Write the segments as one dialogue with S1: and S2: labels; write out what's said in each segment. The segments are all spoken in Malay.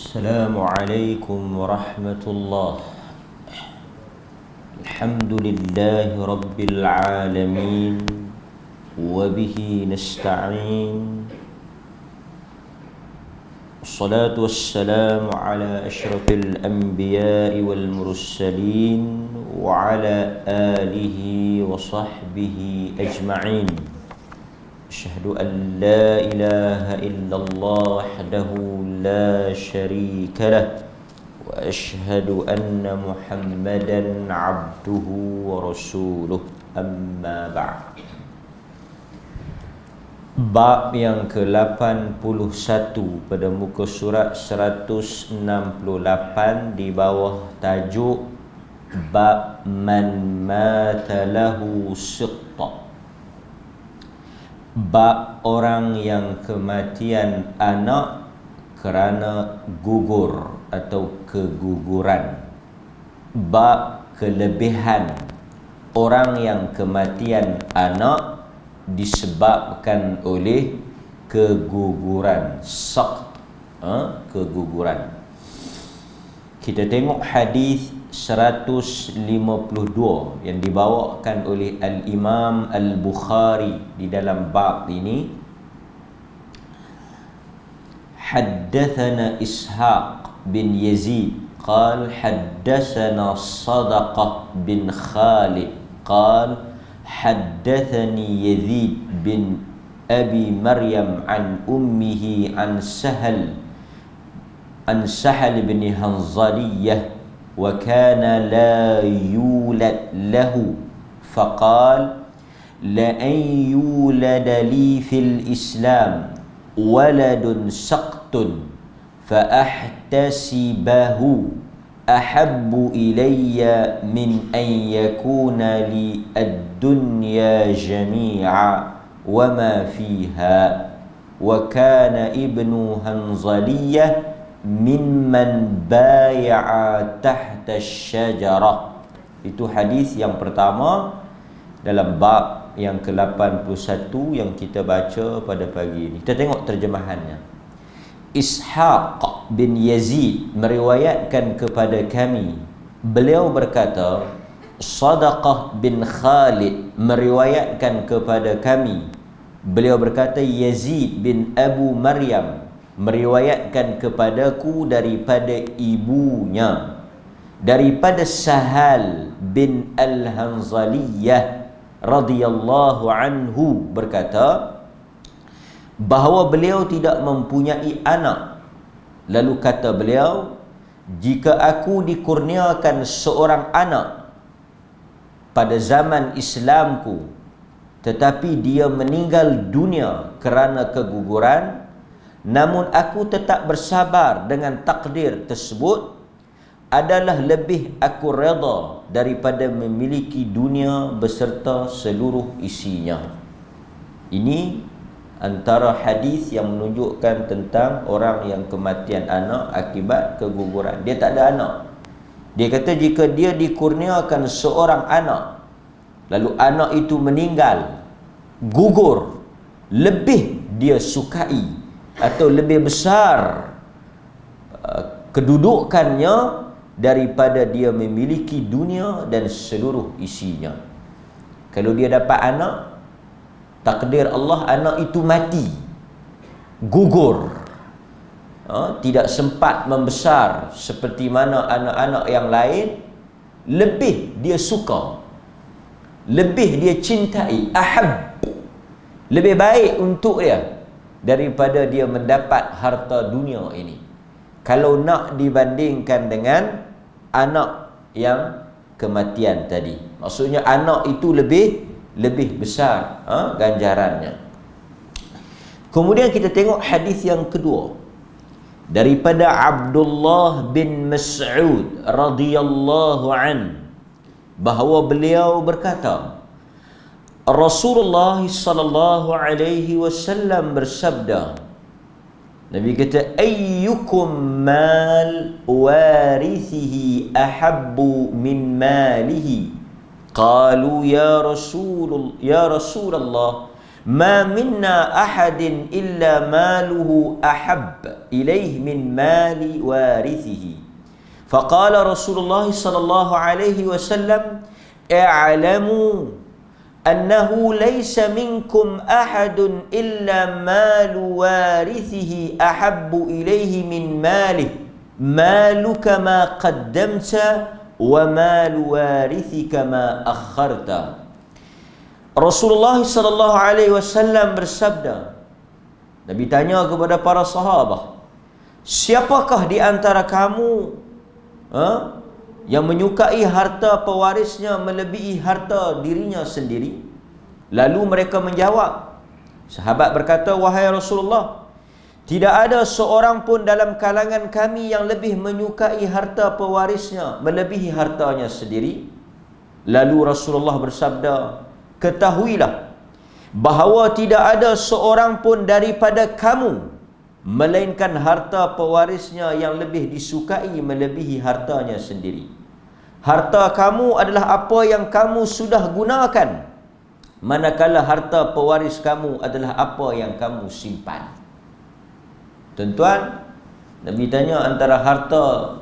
S1: السلام عليكم ورحمة الله. الحمد لله رب العالمين وبه نستعين. الصلاة والسلام على أشرف الأنبياء والمرسلين وعلى آله وصحبه أجمعين. أشهد أن لا إله إلا الله وحده لا شريك له وأشهد أن محمدا عبده ورسوله أما بعد. Bab yang ke-81 pada muka surat 168 di bawah tajuk Bab man mata lahu siqta. Bab orang yang kematian anak kerana gugur atau keguguran. Bab kelebihan orang yang kematian anak disebabkan oleh keguguran. Keguguran. Kita tengok hadis 152 yang dibawakan oleh Al-Imam Al-Bukhari di dalam bab ini. Haddathana Ishaq bin Yazid qal haddathana Sadaqah bin Khalid qal haddathani Yazid bin Abi Maryam an ummihi an Sahal bin Hanzaliyah وكان لا يولد له فقال لأن يولد لي في الإسلام ولد سقط فأحتسبه أحب إلي من أن يكون لي الدنيا جميعا وما فيها وكان ابن هنظلية mimman baya'a tahta syajarah. Itu hadis yang pertama dalam bab yang ke-81 yang kita baca pada pagi ini. Kita tengok terjemahannya. Ishaq bin Yazid meriwayatkan kepada kami, beliau berkata, Sadaqah bin Khalid meriwayatkan kepada kami, beliau berkata, Yazid bin Abu Maryam meriwayatkan kepadaku daripada ibunya, daripada Sahal bin Al-Hanzaliyah radhiyallahu anhu berkata bahawa beliau tidak mempunyai anak. Lalu kata beliau, jika aku dikurniakan seorang anak pada zaman Islamku tetapi dia meninggal dunia kerana keguguran, namun aku tetap bersabar dengan takdir tersebut, adalah lebih aku redha daripada memiliki dunia beserta seluruh isinya. Ini antara hadis yang menunjukkan tentang orang yang kematian anak akibat keguguran. Dia tak ada anak. Dia kata jika dia dikurniakan seorang anak, lalu anak itu meninggal, gugur, lebih dia sukai atau lebih besar kedudukannya daripada dia memiliki dunia dan seluruh isinya. Kalau dia dapat anak, takdir Allah anak itu mati, gugur, tidak sempat membesar seperti mana anak-anak yang lain, lebih dia suka, lebih dia cintai, ahab, lebih baik untuk dia daripada dia mendapat harta dunia ini. Kalau nak dibandingkan dengan anak yang kematian tadi, maksudnya anak itu lebih besar ganjarannya. Kemudian kita tengok hadis yang kedua daripada Abdullah bin Mas'ud radhiyallahu an, bahawa beliau berkata, Rasulullah sallallahu alaihi wasallam bersabda, Nabi kata, ayyukum mal warithihi ahabbu min malihi? Qalu ya Rasulullah ma minna ahadin illa maluhu ahab ilaih min mali warithihi. Faqala Rasulullah sallallahu alaihi wasallam, i'lamu annahu laysa minkum ahadun illa malu warithihi ahabbu ilaihi min malih, maluka ma qaddamta wa malu warithika ma akharta. Rasulullah sallallahu alaihi wasallam bersabda, Nabi tanya kepada para sahabat, siapakah di antara kamu yang menyukai harta pewarisnya melebihi harta dirinya sendiri? Lalu mereka menjawab, sahabat berkata, wahai Rasulullah, tidak ada seorang pun dalam kalangan kami yang lebih menyukai harta pewarisnya melebihi hartanya sendiri. Lalu Rasulullah bersabda, ketahuilah bahawa tidak ada seorang pun daripada kamu melainkan harta pewarisnya yang lebih disukai melebihi hartanya sendiri. Harta kamu adalah apa yang kamu sudah gunakan, manakala harta pewaris kamu adalah apa yang kamu simpan. Tuan-tuan, Nabi tanya antara harta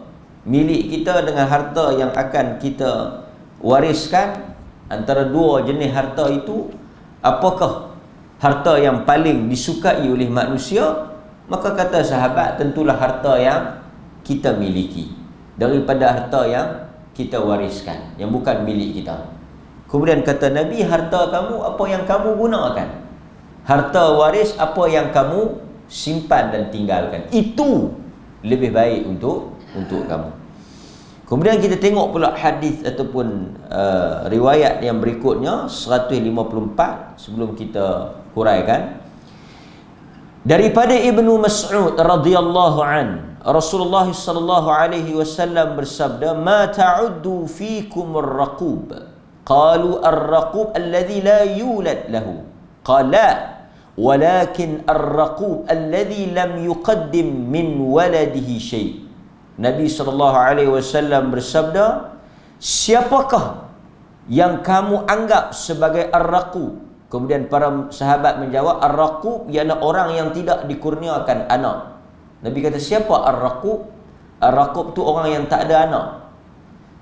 S1: milik kita dengan harta yang akan kita wariskan, antara dua jenis harta itu, apakah harta yang paling disukai oleh manusia? Maka kata sahabat, tentulah harta yang kita miliki daripada harta yang kita wariskan, yang bukan milik kita. Kemudian kata Nabi, harta kamu apa yang kamu gunakan, harta waris apa yang kamu simpan dan tinggalkan, itu lebih baik untuk kamu. Kemudian kita tengok pula hadis ataupun riwayat yang berikutnya 154 sebelum kita huraikan. Daripada Ibnu Mas'ud radhiyallahu an, Rasulullah sallallahu alaihi wasallam bersabda, "Ma ta'uddu fikum ar-raqub?" Qalu ar-raqub alladhi la yulad lahu. Qala walakin ar-raqub alladhi lam yuqaddim min waladihi syai'. Nabi SAW bersabda, siapakah yang kamu anggap sebagai ar-raqub? Kemudian para sahabat menjawab, ar-raqub ialah orang yang tidak dikurniakan anak. Nabi kata, siapa ar-raqub? Ar-raqub tu orang yang tak ada anak.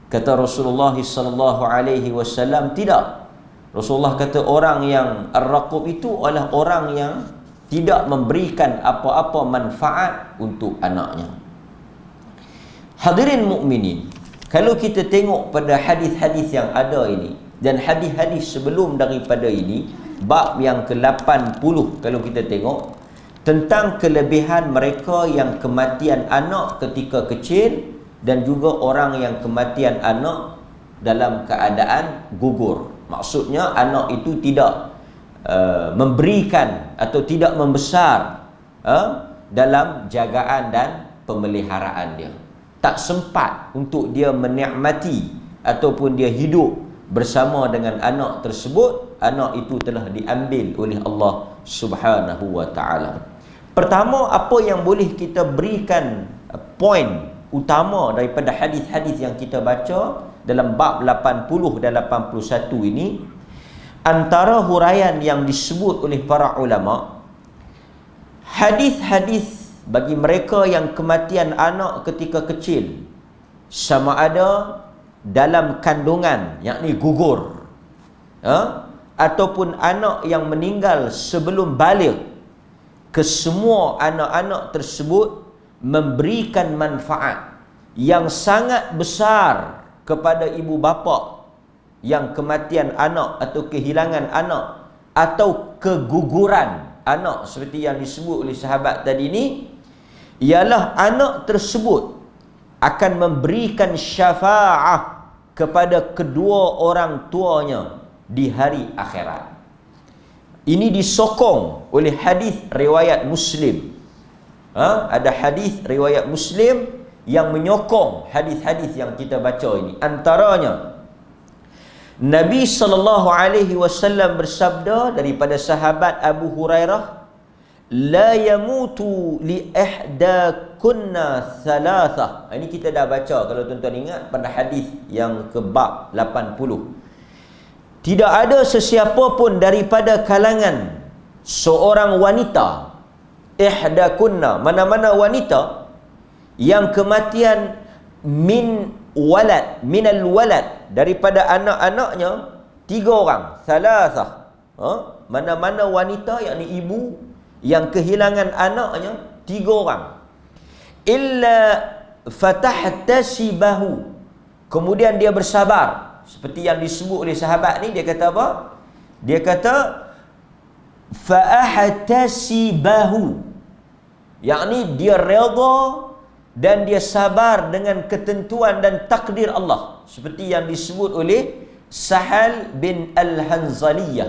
S1: Kata Rasulullah SAW, tidak. Rasulullah kata orang yang ar-raqub itu adalah orang yang tidak memberikan apa-apa manfaat untuk anaknya. Hadirin mukminin, kalau kita tengok pada hadis-hadis yang ada ini dan hadis-hadis sebelum daripada ini, bab yang ke-80 kalau kita tengok tentang kelebihan mereka yang kematian anak ketika kecil dan juga orang yang kematian anak dalam keadaan gugur. Maksudnya anak itu tidak memberikan atau tidak membesar dalam jagaan dan pemeliharaan dia. Tak sempat untuk dia menikmati ataupun dia hidup bersama dengan anak tersebut. Anak itu telah diambil oleh Allah Subhanahu wa ta'ala. Pertama, apa yang boleh kita berikan poin utama daripada hadis-hadis yang kita baca dalam bab 80 dan 81 ini, antara huraian yang disebut oleh para ulama, hadis-hadis bagi mereka yang kematian anak ketika kecil, sama ada dalam kandungan, yakni gugur, ataupun anak yang meninggal sebelum baligh, kesemua anak-anak tersebut memberikan manfaat yang sangat besar kepada ibu bapa yang kematian anak atau kehilangan anak atau keguguran anak seperti yang disebut oleh sahabat tadi ini, ialah anak tersebut akan memberikan syafaat kepada kedua orang tuanya di hari akhirat. Ini disokong oleh hadis riwayat Muslim. Ada hadis riwayat Muslim yang menyokong hadis-hadis yang kita baca ini. Antaranya, Nabi SAW bersabda daripada sahabat Abu Hurairah, la yamutu li ihdakunna thalathah. Ini kita dah baca, kalau tuan-tuan ingat, pada hadis yang ke bab 80. Tidak ada sesiapa pun daripada kalangan seorang wanita, ihdakunna, mana-mana wanita yang kematian minal walad, daripada anak-anaknya 3 orang, thalathah. Mana-mana wanita, yakni ibu yang kehilangan anaknya 3 orang, illa fatahtasibahu, kemudian dia bersabar, seperti yang disebut oleh sahabat ni. Dia kata apa? Dia kata faahtasibahu, yakni dia redha dan dia sabar dengan ketentuan dan takdir Allah, seperti yang disebut oleh Sahal bin Al-Hanzaliyah.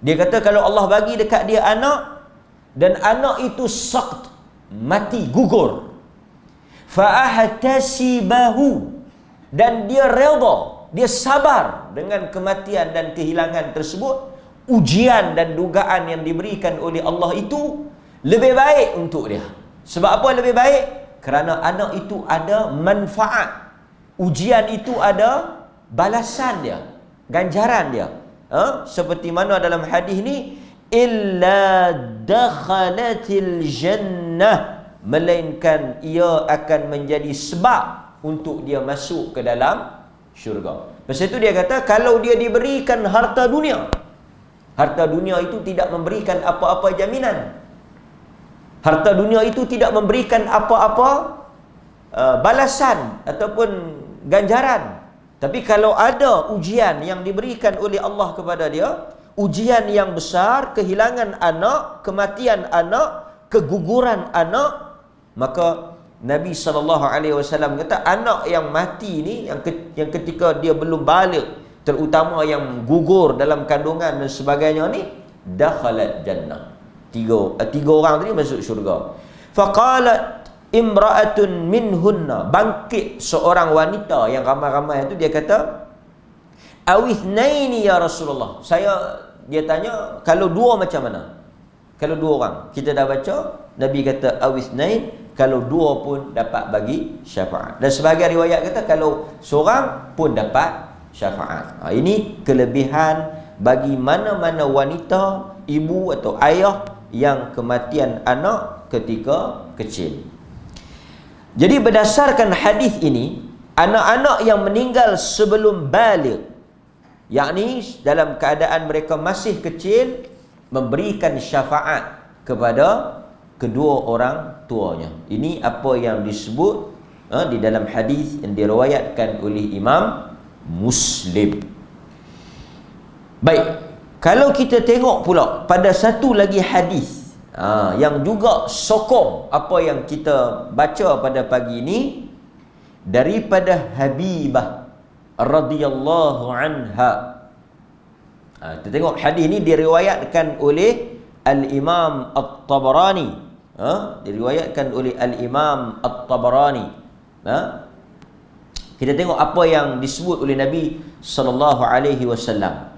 S1: Dia kata kalau Allah bagi dekat dia anak, dan anak itu saqt, mati, gugur, faahtasibahu, dan dia redha, dia sabar dengan kematian dan kehilangan tersebut, ujian dan dugaan yang diberikan oleh Allah itu lebih baik untuk dia. Sebab apa lebih baik? Kerana anak itu ada manfaat, ujian itu ada balasan dia, ganjaran dia. Seperti mana dalam hadis ni, illa dakhalatil jannah, melainkan ia akan menjadi sebab untuk dia masuk ke dalam syurga. Lepas itu dia kata kalau dia diberikan harta dunia itu tidak memberikan apa-apa jaminan. Harta dunia itu tidak memberikan apa-apa balasan ataupun ganjaran. Tapi kalau ada ujian yang diberikan oleh Allah kepada dia, ujian yang besar, kehilangan anak, kematian anak, keguguran anak, maka Nabi SAW kata anak yang mati ni, yang ketika dia belum balik, terutama yang gugur dalam kandungan dan sebagainya ni, dakhalat jannah. Tiga orang tadi masuk syurga. Faqalat imra'atun minhunna, bangkit seorang wanita yang ramai-ramai itu, dia kata awithnaini ya Rasulullah. Dia tanya, kalau 2 macam mana? Kalau 2 orang, kita dah baca, Nabi kata awithnain, kalau 2 pun dapat bagi syafaat. Dan sebagai riwayat kata kalau seorang pun dapat syafaat. Ini kelebihan bagi mana-mana wanita, ibu atau ayah yang kematian anak ketika kecil. Jadi berdasarkan hadis ini, anak-anak yang meninggal sebelum baligh, yakni dalam keadaan mereka masih kecil, memberikan syafaat kepada kedua orang tuanya. Ini apa yang disebut di dalam hadis yang diriwayatkan oleh Imam Muslim. Baik, kalau kita tengok pula pada satu lagi hadis yang juga sokong apa yang kita baca pada pagi ini, daripada Habibah radhiyallahu anha. Kita tengok hadis ini diriwayatkan oleh Al-Imam At-Tabarani. Diriwayatkan oleh Al-Imam At-Tabarani. Kita tengok apa yang disebut oleh Nabi sallallahu alaihi wasallam.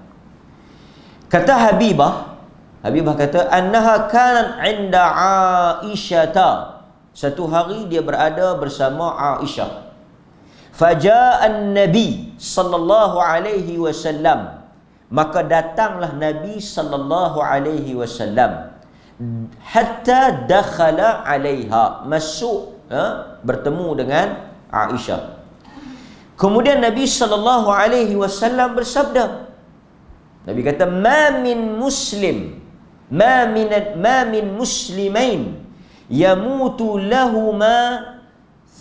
S1: Kata Habibah kata annaha kanat 'inda Aisyah. Satu hari dia berada bersama Aisyah. Faja'a an-nabi sallallahu alaihi wasallam, maka datanglah Nabi sallallahu alaihi wasallam, hatta dakhala 'alaiha, masuk bertemu dengan Aisyah. Kemudian Nabi sallallahu alaihi wasallam bersabda, Nabi kata ma min muslimain yamutu lahuma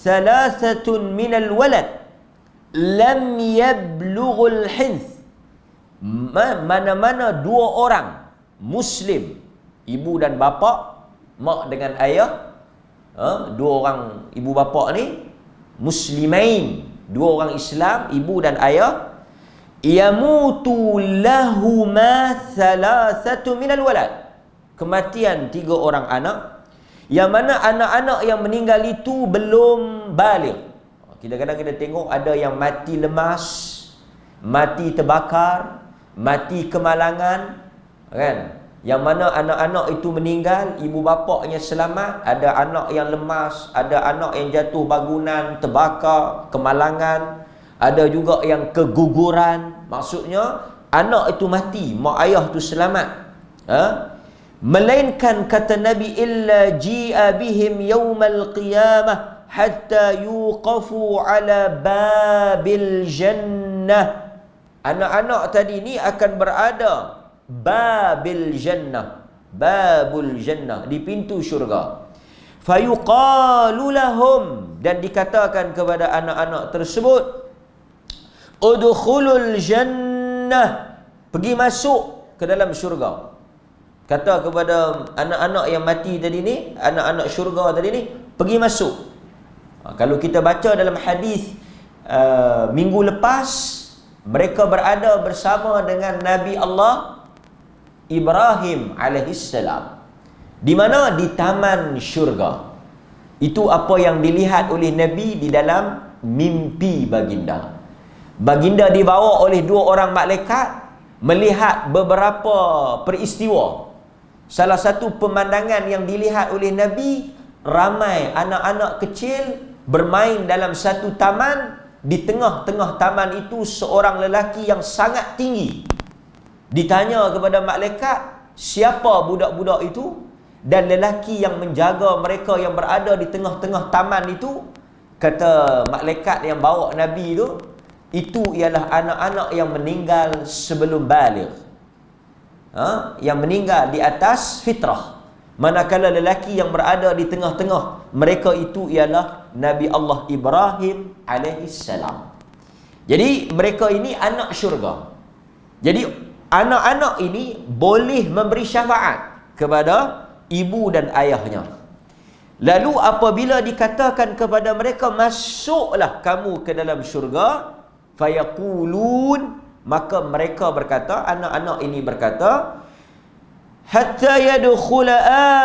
S1: thalathatun minal walad lam yablughul hinth. Mana-mana 2 orang muslim, ibu dan bapa, mak dengan ayah, 2 orang ibu bapa ni muslimain, 2 orang Islam, ibu dan ayah, yamutu lahuma thalathatu minal walad, kematian 3 orang anak, yang mana anak-anak yang meninggal itu belum baligh. Kadang-kadang kita tengok ada yang mati lemas, mati terbakar, mati kemalangan, kan? Yang mana anak-anak itu meninggal, ibu bapaknya selamat, ada anak yang lemas, ada anak yang jatuh bangunan, terbakar, kemalangan, ada juga yang keguguran. Maksudnya anak itu mati, mak ayah itu selamat. Melainkan kata Nabi, illa ji'a bihim yawmal qiyamah hatta yuqafu ala babil jannah. Anak-anak tadi ni akan berada babil jannah, babul jannah, di pintu syurga. Fayuqalu lahum, dan dikatakan kepada anak-anak tersebut, udkhulul jannah, pergi masuk ke dalam syurga. Kata kepada anak-anak yang mati tadi ni, anak-anak syurga tadi ni, pergi masuk. Kalau kita baca dalam hadis minggu lepas, mereka berada bersama dengan Nabi Allah Ibrahim alaihissalam. Di mana? Di taman syurga. Itu apa yang dilihat oleh Nabi di dalam mimpi baginda. Baginda dibawa oleh dua orang malaikat melihat beberapa peristiwa. Salah satu pemandangan yang dilihat oleh Nabi, ramai anak-anak kecil bermain dalam satu taman. Di tengah-tengah taman itu seorang lelaki yang sangat tinggi. Ditanya kepada malaikat, siapa budak-budak itu? Dan lelaki yang menjaga mereka yang berada di tengah-tengah taman itu, kata malaikat yang bawa Nabi itu ialah anak-anak yang meninggal sebelum baligh. Yang meninggal di atas fitrah. Manakala lelaki yang berada di tengah-tengah mereka itu ialah Nabi Allah Ibrahim alaihissalam. Jadi mereka ini anak syurga. Jadi anak-anak ini boleh memberi syafaat kepada ibu dan ayahnya. Lalu apabila dikatakan kepada mereka, masuklah kamu ke dalam syurga, fayaqulun, maka mereka berkata, anak-anak ini berkata, hatta yadkhula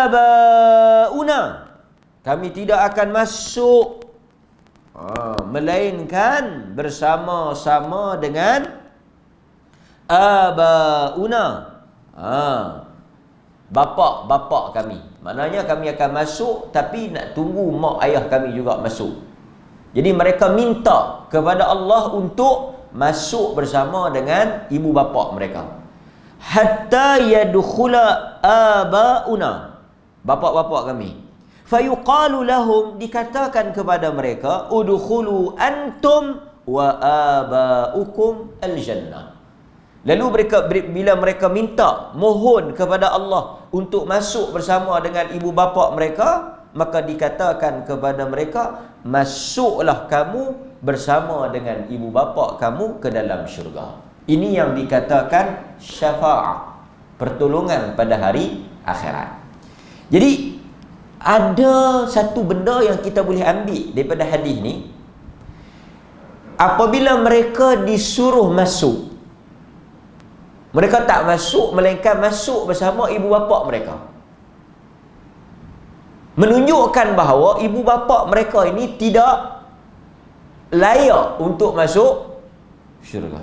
S1: abauna, kami tidak akan masuk melainkan bersama-sama dengan abauna, bapa-bapa kami. Maknanya kami akan masuk, tapi nak tunggu mak ayah kami juga masuk. Jadi mereka minta kepada Allah untuk masuk bersama dengan ibu bapa mereka. Hatta yadkhula abauna, bapa-bapa kami. Fayuqalu lahum, dikatakan kepada mereka, udkhulu antum wa abaukum al-jannah. Lalu mereka, bila mereka minta, mohon kepada Allah untuk masuk bersama dengan ibu bapa mereka, maka dikatakan kepada mereka, masuklah kamu bersama dengan ibu bapa kamu ke dalam syurga. Ini yang dikatakan syafaat, pertolongan pada hari akhirat. Jadi ada satu benda yang kita boleh ambil daripada hadis ni. Apabila mereka disuruh masuk, mereka tak masuk, melainkan masuk bersama ibu bapa mereka. Menunjukkan bahawa ibu bapa mereka ini tidak layak untuk masuk syurga,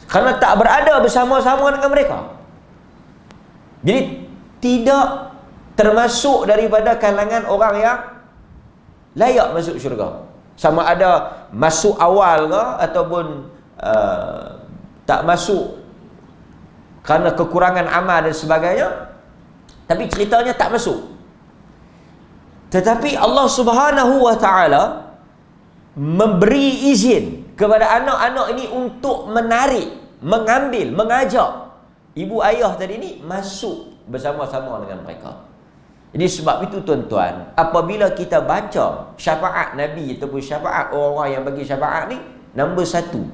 S1: kerana tak berada bersama-sama dengan mereka. Jadi tidak termasuk daripada kalangan orang yang layak masuk syurga. Sama ada masuk awal ke ataupun tak masuk kerana kekurangan amal dan sebagainya, tapi ceritanya tak masuk. Tetapi Allah Subhanahu wa ta'ala memberi izin kepada anak-anak ini untuk menarik, mengambil, mengajak ibu ayah tadi ni masuk bersama-sama dengan mereka. Jadi sebab itu tuan-tuan, apabila kita baca syafaat Nabi ataupun syafaat orang-orang yang bagi syafaat ni, nombor satu,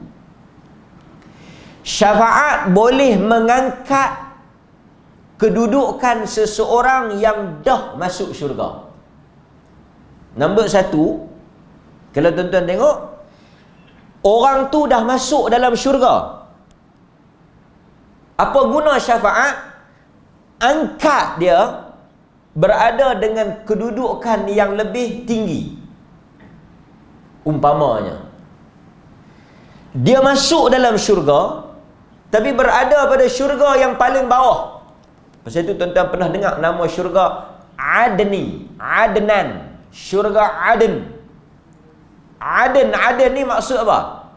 S1: syafaat boleh mengangkat kedudukan seseorang yang dah masuk syurga. Nombor satu, kalau tuan-tuan tengok, orang tu dah masuk dalam syurga. Apa guna syafaat? Angkat dia berada dengan kedudukan yang lebih tinggi. Umpamanya, dia masuk dalam syurga, tapi berada pada syurga yang paling bawah. Pasal itu tuan-tuan pernah dengar nama syurga Adnan. Syurga Aden. Aden ni maksud apa?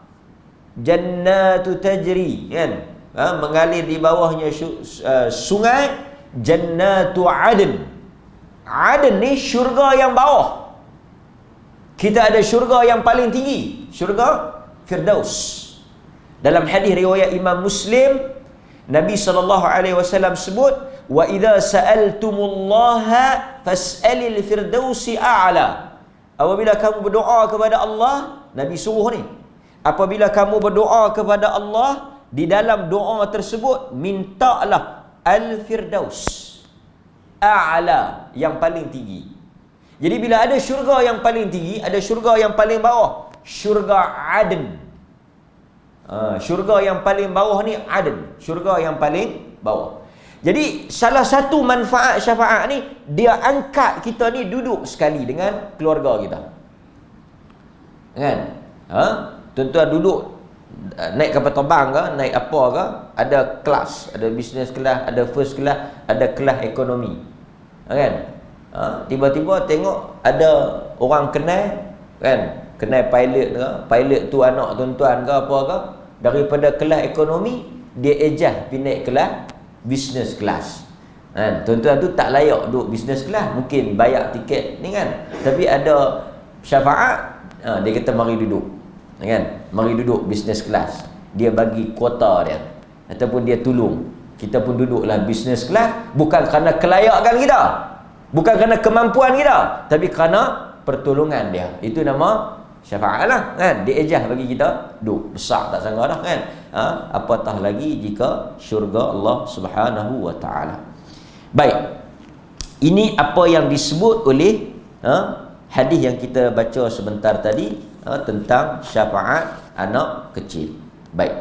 S1: Jannatu tajri, kan? Mengalir di bawahnya sungai, Jannatu Adn. Adn ni syurga yang bawah. Kita ada syurga yang paling tinggi, syurga Firdaus. Dalam hadis riwayat Imam Muslim, Nabi SAW sebut, wa idza sa'altumullaha fas'alil firdausi a'la. Apabila kamu berdoa kepada Allah, Nabi suruh ni, apabila kamu berdoa kepada Allah, di dalam doa tersebut mintalah al-firdaus a'la, yang paling tinggi. Jadi bila ada syurga yang paling tinggi, ada syurga yang paling bawah, syurga Adn. Syurga yang paling bawah ni Adn, syurga yang paling bawah. Jadi salah satu manfaat syafaat ni, dia angkat kita ni duduk sekali dengan keluarga kita, kan? Tuan-tuan duduk naik kapal terbang ke, naik apa ke, ada kelas, ada business class, ada first class, ada kelas ekonomi, kan? Tiba-tiba tengok ada orang kenal, kan? Kenal pilot ke, pilot tu anak tuan-tuan ke apa ke, daripada kelas ekonomi dia ejah pergi naik kelas business class, kan? Tuan-tuan tu tak layak duduk business class, mungkin bayar tiket ni, kan? Tapi ada syafaat, dia kata mari duduk, kan? Mari duduk business class. Dia bagi kuota dia, ataupun dia tolong kita pun duduklah business class, bukan kerana kelayakan kita, bukan kerana kemampuan kita, tapi kerana pertolongan dia. Itu nama syafaat lah, kan? Dia ejah bagi kita duduk. Besar tak sangka dah, kan? Apatah lagi jika syurga Allah Subhanahu wa ta'ala. Baik, ini apa yang disebut oleh hadis yang kita baca sebentar tadi, tentang syafaat anak kecil. Baik,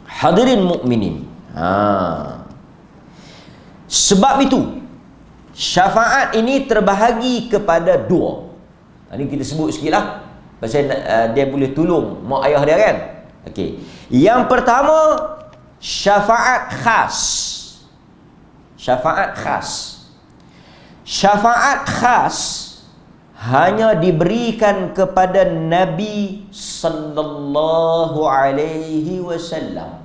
S1: hadirin mukminin, sebab itu syafaat ini terbahagi kepada dua. Ini kita sebut sikit lah, pasal dia boleh tolong mak ayah dia, kan? Okey. Yang pertama, syafaat khas. Syafaat khas. Syafaat khas hanya diberikan kepada Nabi sallallahu alaihi wasallam.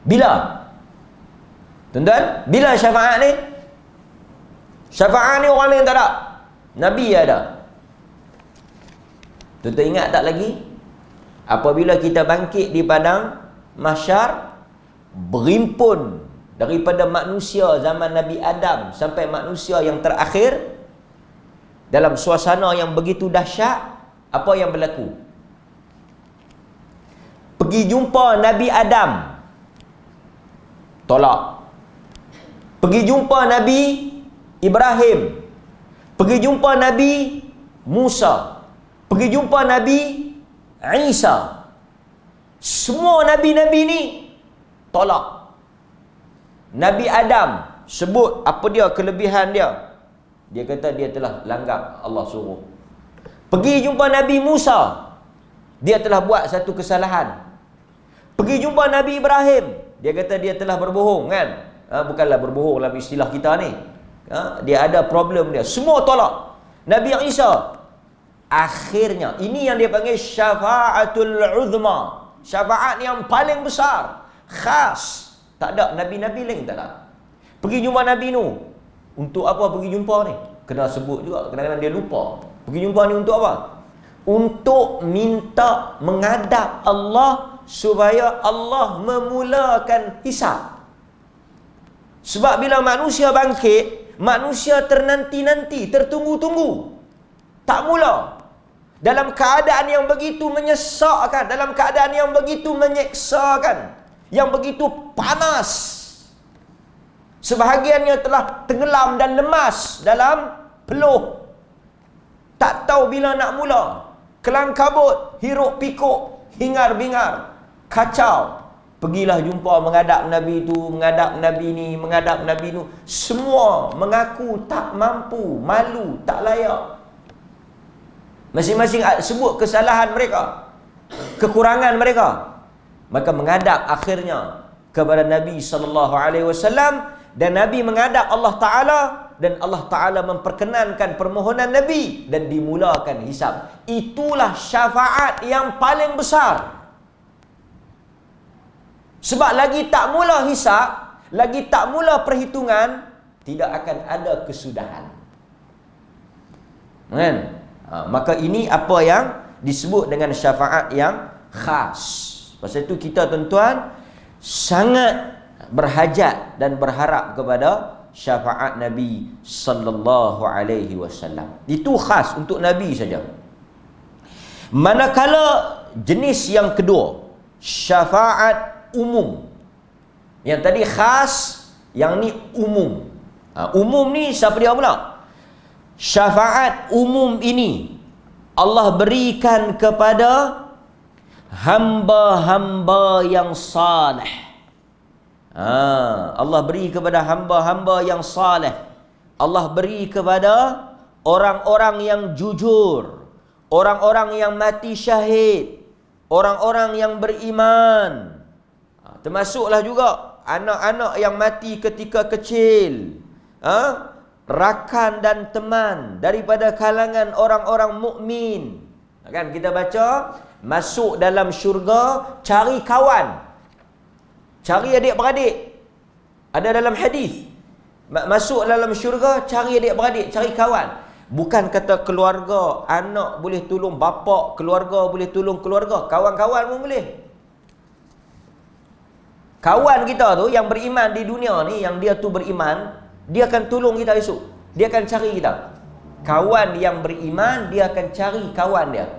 S1: Bila? Tuan-tuan, bila syafaat ni? Syafaat ni orang lain tak ada, Nabi ada. Tuan-tuan ingat tak lagi? Apabila kita bangkit di padang mahsyar, berimpun daripada manusia zaman Nabi Adam sampai manusia yang terakhir, dalam suasana yang begitu dahsyat, apa yang berlaku? Pergi jumpa Nabi Adam, tolak. Pergi jumpa Nabi Ibrahim, pergi jumpa Nabi Musa, pergi jumpa Nabi Isa. Semua Nabi-Nabi ni tolak. Nabi Adam sebut apa dia kelebihan dia. Dia kata dia telah langgar Allah suruh. Pergi jumpa Nabi Musa, dia telah buat satu kesalahan. Pergi jumpa Nabi Ibrahim, dia kata dia telah berbohong, kan? Bukanlah berbohong dalam istilah kita ni. Dia ada problem dia. Semua tolak. Nabi Isa, akhirnya, ini yang dia panggil syafaatul uzma, syafaat yang paling besar, khas. Tak ada Nabi-Nabi lain, tak ada. Pergi jumpa Nabi Nuh. Untuk apa pergi jumpa ni? Kena sebut juga, kadang-kadang dia lupa. Pergi jumpa ni untuk apa? Untuk minta menghadap Allah supaya Allah memulakan hisab. Sebab bila manusia bangkit, manusia ternanti-nanti, tertunggu-tunggu, tak mula. Dalam keadaan yang begitu menyesakkan, dalam keadaan yang begitu menyeksakan, yang begitu panas. Sebahagiannya telah tenggelam dan lemas dalam peluh, tak tahu bila nak mula. Kelang kabut, hiruk pikuk, hingar-bingar, kacau. Pergilah jumpa, menghadap Nabi tu, menghadap Nabi ni, menghadap Nabi tu. Semua mengaku tak mampu, malu, tak layak. Masing-masing sebut kesalahan mereka, kekurangan mereka. Maka menghadap akhirnya kepada Nabi SAW, dan Nabi menghadap Allah Ta'ala, dan Allah Ta'ala memperkenankan permohonan Nabi dan dimulakan hisab. Itulah syafaat yang paling besar. Sebab lagi tak mula hisab, lagi tak mula perhitungan, tidak akan ada kesudahan. Kan? Maka ini apa yang disebut dengan syafaat yang khas. Pasal itu kita tuan-tuan sangat berhajat dan berharap kepada syafaat Nabi sallallahu alaihi wasallam. Itu khas untuk Nabi saja. Manakala jenis yang kedua, syafaat umum. Yang tadi khas, yang ni umum. Umum ni siapa dia pula? Syafaat umum ini Allah berikan kepada hamba-hamba yang saleh. Allah beri kepada hamba-hamba yang saleh. Allah beri kepada orang-orang yang jujur, orang-orang yang mati syahid, orang-orang yang beriman. Termasuklah juga anak-anak yang mati ketika kecil, rakan dan teman daripada kalangan orang-orang mukmin. Kan kita baca, masuk dalam syurga cari kawan, cari adik-beradik. Ada dalam hadis, masuk dalam syurga cari adik-beradik, cari kawan. Bukan kata keluarga, anak boleh tolong bapa, keluarga boleh tolong keluarga, kawan-kawan pun boleh. Kawan kita tu yang beriman di dunia ni, yang dia tu beriman, dia akan tolong kita esok. Dia akan cari kita. Kawan yang beriman, dia akan cari kawan dia.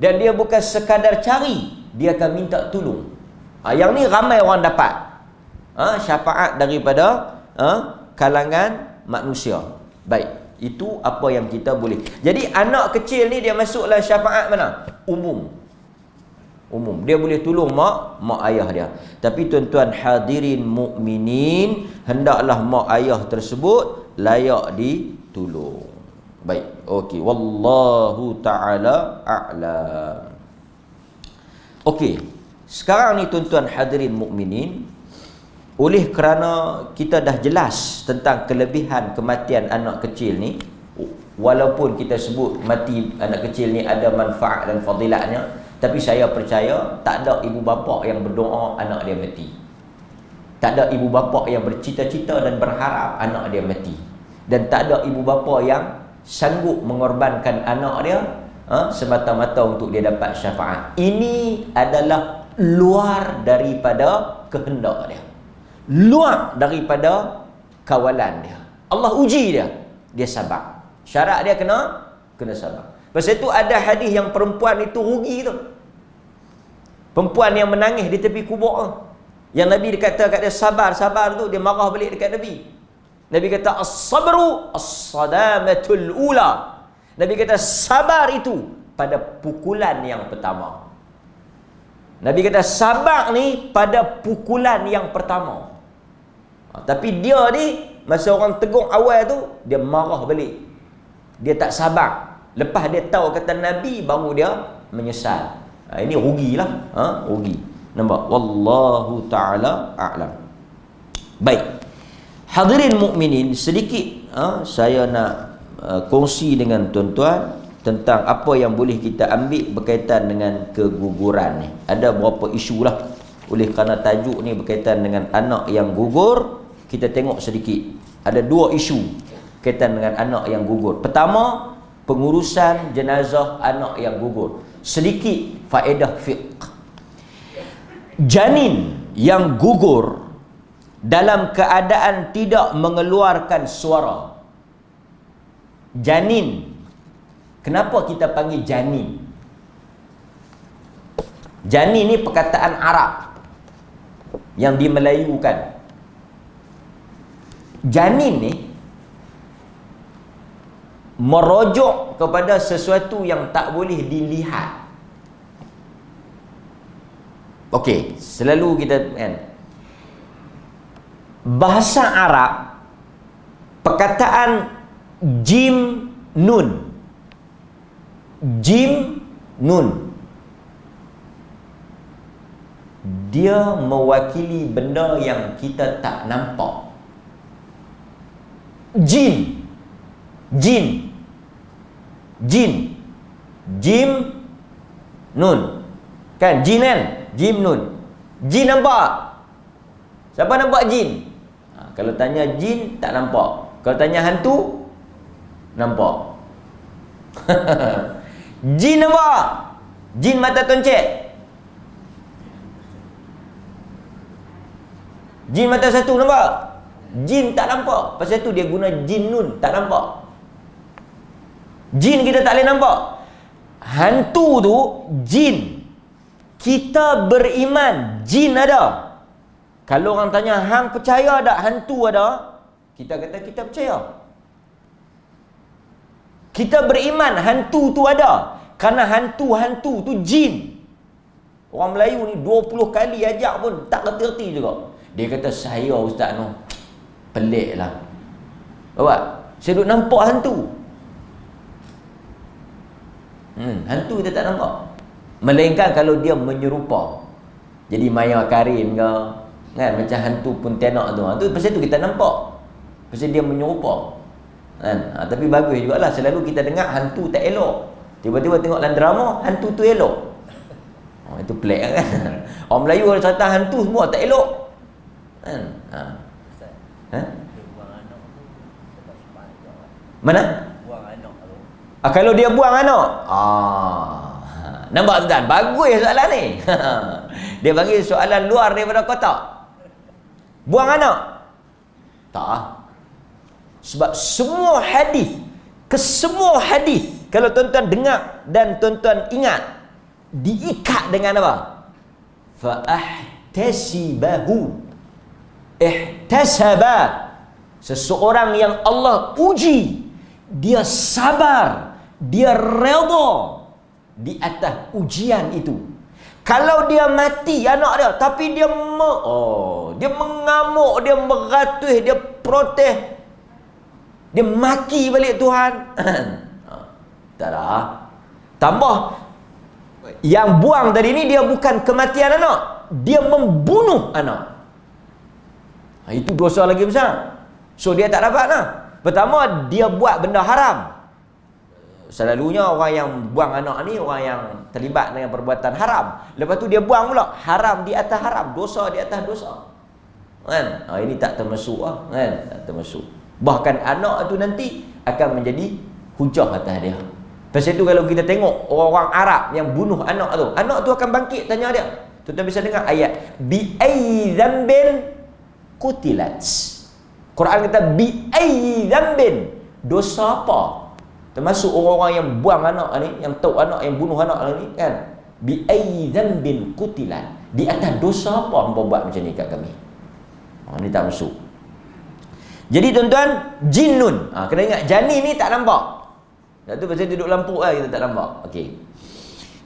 S1: Dan dia bukan sekadar cari, dia akan minta tolong. Yang ni ramai orang dapat syafaat daripada kalangan manusia. Baik, itu apa yang kita boleh. Jadi anak kecil ni dia masuklah syafaat mana? Umum. Dia boleh tolong mak ayah dia. Tapi tuan-tuan hadirin mukminin, hendaklah mak ayah tersebut layak ditolong. Baik, okey, wallahu taala a'lam. Okey, sekarang ni tuan-tuan hadirin mukminin, oleh kerana kita dah jelas tentang kelebihan kematian anak kecil ni, walaupun kita sebut mati anak kecil ni ada manfaat dan fadilatnya, tapi saya percaya tak ada ibu bapa yang berdoa anak dia mati. Tak ada ibu bapa yang bercita-cita dan berharap anak dia mati. Dan tak ada ibu bapa yang sanggup mengorbankan anak dia semata-mata untuk dia dapat syafaat. Ini adalah luar daripada kehendak dia, luar daripada kawalan dia. Allah uji dia, dia sabar. Syarat dia kena sabar. Pasal itu ada hadis yang perempuan itu rugi tu. Perempuan yang menangis di tepi kubur tu, yang Nabi kata kat dia sabar tu, dia marah balik dekat Nabi. Nabi kata as-sabru as-sadamatul ula. Nabi kata sabar itu pada pukulan yang pertama. Nabi kata sabar ni pada pukulan yang pertama. Tapi dia ni, masa orang tegur awal tu, dia marah balik. Dia tak sabar. Lepas dia tahu kata Nabi, baru dia menyesal. Ini rugilah. Rugi. Nampak? Wallahu ta'ala a'lam. Baik. Hadirin mukminin, sedikit saya nak kongsi dengan tuan-tuan tentang apa yang boleh kita ambil berkaitan dengan keguguran ni. Ada beberapa isu lah. Oleh kerana tajuk ni berkaitan dengan anak yang gugur, kita tengok sedikit. Ada dua isu berkaitan dengan anak yang gugur. Pertama, pengurusan jenazah anak yang gugur. Sedikit faedah fiqh. Janin yang gugur dalam keadaan tidak mengeluarkan suara. Janin. Kenapa kita panggil janin? Janin ni perkataan Arab yang dimelayukan. Janin ni merujuk kepada sesuatu yang tak boleh dilihat. Okey, selalu kita bahasa Arab, perkataan jim nun, dia mewakili benda yang kita tak nampak. Jim nun, kan? Jin nun. Jin nampak? Siapa nampak jin? Kalau tanya jin, tak nampak. Kalau tanya hantu, nampak. Jin nampak? Jin mata toncet. Jin mata satu nampak? Jin tak nampak. Pasal tu dia guna jin nun, tak nampak. Jin kita tak boleh nampak. Hantu tu jin. Kita beriman jin ada. Kalau orang tanya hang percaya tak hantu ada? Kita kata kita percaya. Kita beriman hantu tu ada. Kerana hantu-hantu tu jin. Orang Melayu ni 20 kali ajak pun tak reti-reti juga. Dia kata, saya Ustaz Noh, pelik lah. Bapak, saya duduk nampak hantu. Hantu kita tak nampak. Melainkan kalau dia menyerupa. Jadi Maya Karin ke, kan, macam hantu Pontianak tu. Tu pasal tu kita nampak. Pasal dia menyerupa. Kan? Tapi bagus jugalah. Selalu kita dengar hantu tak elok. Tiba-tiba tengok dalam drama, hantu tu elok. Itu pelik kan. Orang Melayu kalau cerita hantu semua tak elok. Kan? Mana? Kalau dia buang anak. Nampak tuan? Bagus soalan ni. Dia bagi soalan luar daripada kotak. Buang anak? Tak. Sebab semua hadis, kesemua hadis, kalau tuan-tuan dengar dan tuan-tuan ingat, diikat dengan apa? Fa'ahtasibahu. Ihtasaba. Seseorang yang Allah uji, dia sabar, dia redha di atas ujian itu. Kalau dia mati anak dia, tapi dia dia mengamuk, dia meratus, dia protes, dia maki balik Tuhan. Tak ada. Tambah, yang buang tadi ni dia bukan kematian anak, dia membunuh anak. Itu dosa lagi besar. So dia tak dapat lah. Pertama, dia buat benda haram. Selalunya orang yang buang anak ni orang yang terlibat dengan perbuatan haram. Lepas tu dia buang pula haram di atas haram, dosa di atas dosa. Kan? Ini tak termasuk lah, kan? Tak termasuk. Bahkan anak tu nanti akan menjadi hujah atas dia. Pasal tu kalau kita tengok orang-orang Arab yang bunuh anak tu akan bangkit tanya dia. Tuan-tuan bisa dengar ayat bi ayyi dzambin qutilat. Quran kata bi ayyi dzambin, dosa apa? Termasuk orang-orang yang buang anak ni, yang tahu anak, yang bunuh anak ni, kan? Bi ayyi dzambin qutilat. Di atas dosa apa hangpa buat macam ni kat kami? Ni tak masuk. Jadi tuan-tuan, jinnun. Kena ingat janin ni tak nampak. Dah tu pasal duduk lampu lah kita tak nampak. Okey.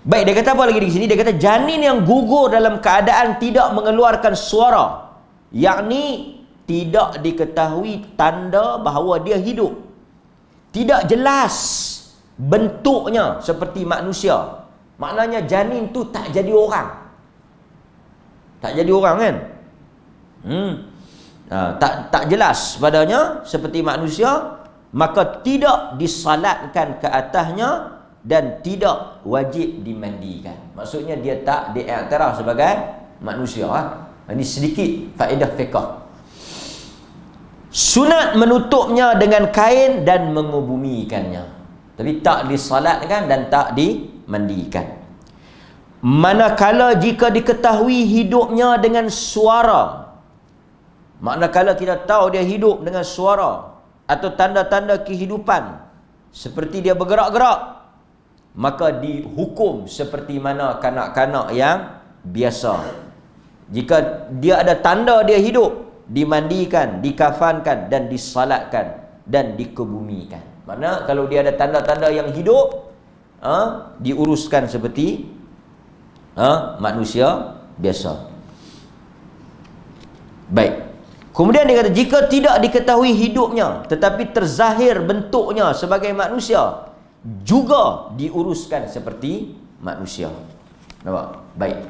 S1: Baik, dia kata apa lagi di sini? Dia kata janin yang gugur dalam keadaan tidak mengeluarkan suara, yakni tidak diketahui tanda bahawa dia hidup. Tidak jelas bentuknya seperti manusia. Maknanya janin tu tak jadi orang. Tak jadi orang kan? Tak jelas padanya seperti manusia, maka tidak disalatkan ke atasnya dan tidak wajib dimandikan. Maksudnya dia tak diiktiraf sebagai manusia. Ini sedikit faedah fiqh. Sunat menutupnya dengan kain dan mengebumikannya, tapi tak disalatkan dan tak dimandikan. Manakala jika diketahui hidupnya dengan suara, manakala kita tahu dia hidup dengan suara atau tanda-tanda kehidupan seperti dia bergerak-gerak, maka dihukum seperti mana kanak-kanak yang biasa. Jika dia ada tanda dia hidup, dimandikan, dikafankan dan disalatkan dan dikebumikan. Makna kalau dia ada tanda-tanda yang hidup, diuruskan seperti manusia biasa. Baik. Kemudian dia kata jika tidak diketahui hidupnya tetapi terzahir bentuknya sebagai manusia, juga diuruskan seperti manusia. Nampak? Baik.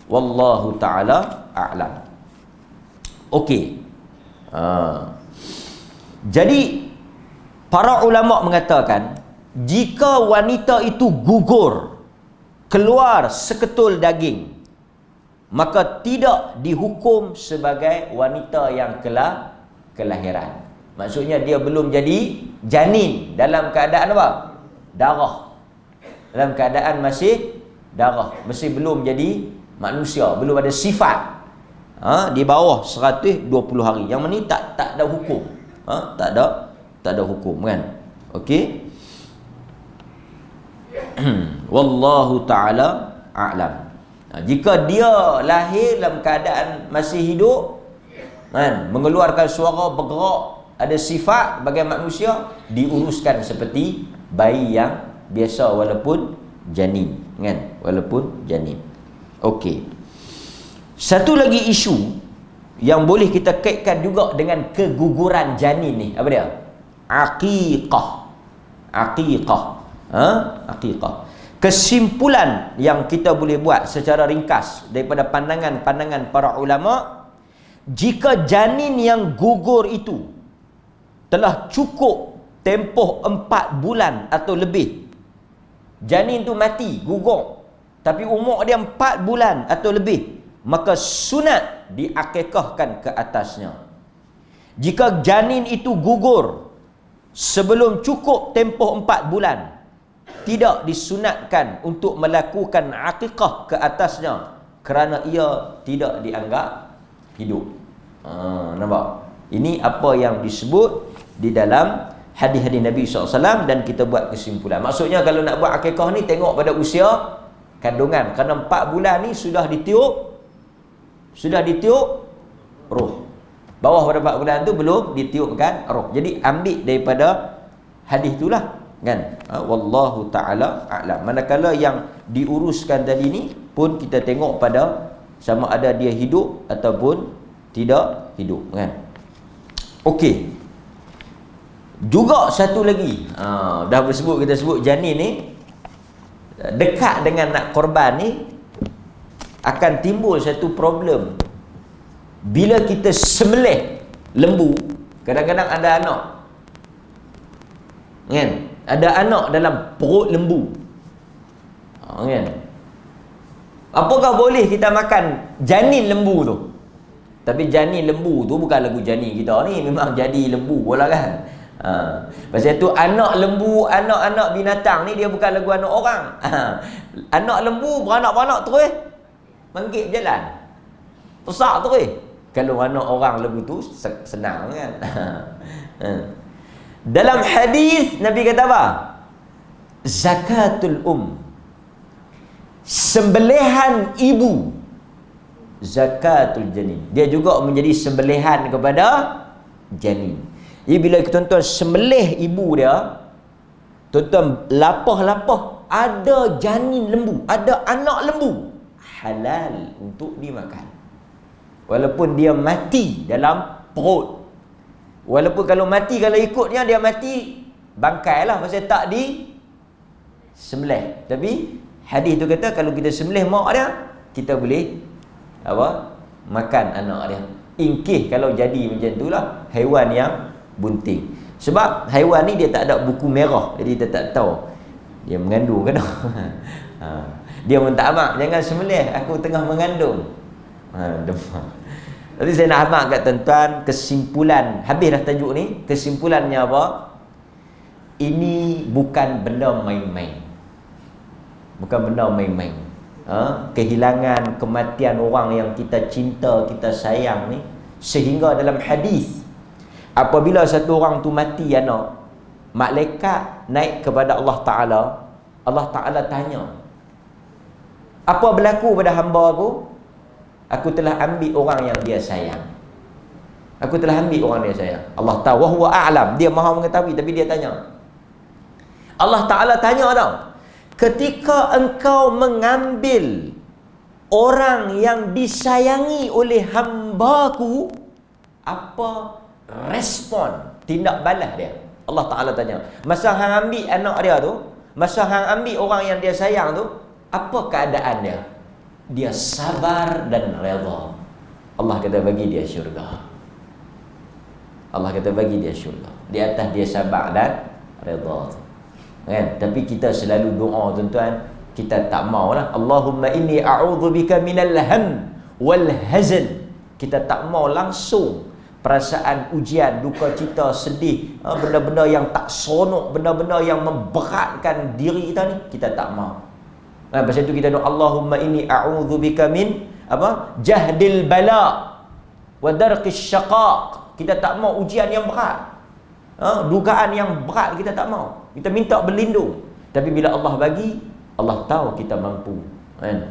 S1: Wallahu ta'ala a'lam. Okey. Jadi para ulama mengatakan jika wanita itu gugur, keluar seketul daging, maka tidak dihukum sebagai wanita yang kelahiran. Maksudnya dia belum jadi janin, dalam keadaan apa? Darah. Dalam keadaan masih darah, masih belum jadi manusia, belum ada sifat. Di bawah 120 hari. Yang ni tak ada hukum. Tak ada hukum kan. Okey. Wallahu taala a'lam. Jika dia lahir dalam keadaan masih hidup kan, mengeluarkan suara, bergerak, ada sifat sebagai manusia, diuruskan seperti bayi yang biasa walaupun janin kan, walaupun janin. Okey. Satu lagi isu yang boleh kita kaitkan juga dengan keguguran janin ni, apa dia? Aqiqah. Aqiqah. Aqiqah. Kesimpulan yang kita boleh buat secara ringkas daripada pandangan-pandangan para ulama, jika janin yang gugur itu telah cukup tempoh 4 bulan atau lebih, janin tu mati, gugur, tapi umur dia 4 bulan atau lebih, maka sunat diakikahkan ke atasnya. Jika janin itu gugur sebelum cukup tempoh 4 bulan, tidak disunatkan untuk melakukan akikah ke atasnya kerana ia tidak dianggap hidup. Nampak? Ini apa yang disebut di dalam hadis-hadis Nabi SAW, dan kita buat kesimpulan. Maksudnya kalau nak buat akikah ni, tengok pada usia kandungan. Kerana 4 bulan ni sudah ditiup roh. Bawah pada 4 bulan tu belum ditiupkan roh. Jadi ambil daripada hadis itulah kan. Wallahu ta'ala a'lam. Manakala yang diuruskan tadi ni pun kita tengok pada sama ada dia hidup ataupun tidak hidup kan. Okey. Juga satu lagi, dah kita sebut janin ni dekat dengan nak korban ni, akan timbul satu problem. Bila kita sembelih lembu, kadang-kadang ada anak kan, ada anak dalam perut lembu kan. Apakah boleh kita makan janin lembu tu? Tapi janin lembu tu bukan lagu janin kita ni, memang jadi lembu pula kan. Pasal tu anak lembu, anak-anak binatang ni dia bukan lagu anak orang. Anak lembu beranak-beranak terus mangkit berjalan, besar terus. Kalau anak orang lembu tu senang kan. Dalam hadis Nabi kata apa? Zakatul sembelihan ibu, zakatul janin, dia juga menjadi sembelihan kepada janin. Jadi bila tuan-tuan sembelih ibu dia, tuan-tuan lapah-lapah ada janin lembu, ada anak lembu, halal untuk dimakan. Walaupun dia mati dalam perut. Walaupun kalau mati, kalau ikutnya dia mati bangkai lah, pasal tak di sembelih. Tapi hadis tu kata kalau kita sembelih mak dia, kita boleh makan anak dia. Ingkih kalau jadi macam itulah haiwan yang bunting. Sebab haiwan ni dia tak ada buku merah, jadi kita tak tahu dia mengandung ke tak. Dia minta maaf, jangan sembelih, aku tengah mengandung. Jadi saya nak abang kat tuan-tuan, kesimpulan, habis dah tajuk ni, kesimpulannya apa? Ini bukan benda main-main. Bukan benda main-main. Kehilangan, kematian orang yang kita cinta, kita sayang ni, sehingga dalam hadis, apabila satu orang tu mati anak, malaikat naik kepada Allah Ta'ala. Allah Ta'ala tanya, apa berlaku pada hamba aku? Aku telah ambil orang yang dia sayang. Aku telah ambil orang dia sayang. Allah tahu, wa huwa a'lam, dia maha mengetahui, tapi dia tanya. Allah Ta'ala tanya tau, ketika engkau mengambil orang yang disayangi oleh hamba-Ku, apa respon, tindak balas dia? Allah Ta'ala tanya. Masa hang ambil anak dia tu, masa hang ambil orang yang dia sayang tu, apa keadaan dia? Dia sabar dan redha. Allah kata bagi dia syurga. Allah kata bagi dia syurga. Di atas dia sabar dan redha. Kan? Tapi kita selalu doa tuan-tuan, kita tak maulah Allahumma inni a'udzubika minal ham wal hazan. Kita tak mau langsung perasaan ujian, duka cita, sedih, benda-benda yang tak sonok, benda-benda yang memberatkan diri kita ni, kita tak mau. Pasal itu kita doa, Allahumma inni a'udzubika min jahdil bala wa darqis syaqaq. Kita tak mau ujian yang berat, dugaan yang berat, kita tak mau. Kita minta berlindung. Tapi bila Allah bagi, Allah tahu kita mampu.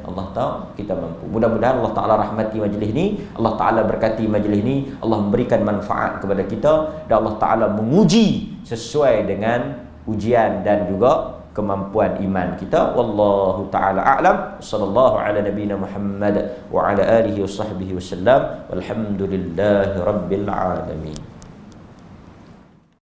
S1: Allah tahu kita mampu. Mudah-mudahan Allah Ta'ala rahmati majlis ni, Allah Ta'ala berkati majlis ni, Allah memberikan manfaat kepada kita, dan Allah Ta'ala menguji sesuai dengan ujian dan juga kemampuan iman kita. Wallahu Ta'ala a'lam. Sallallahu ala nabiyina Muhammad wa ala alihi wa sahbihi wasallam. Walhamdulillahi rabbil alamin.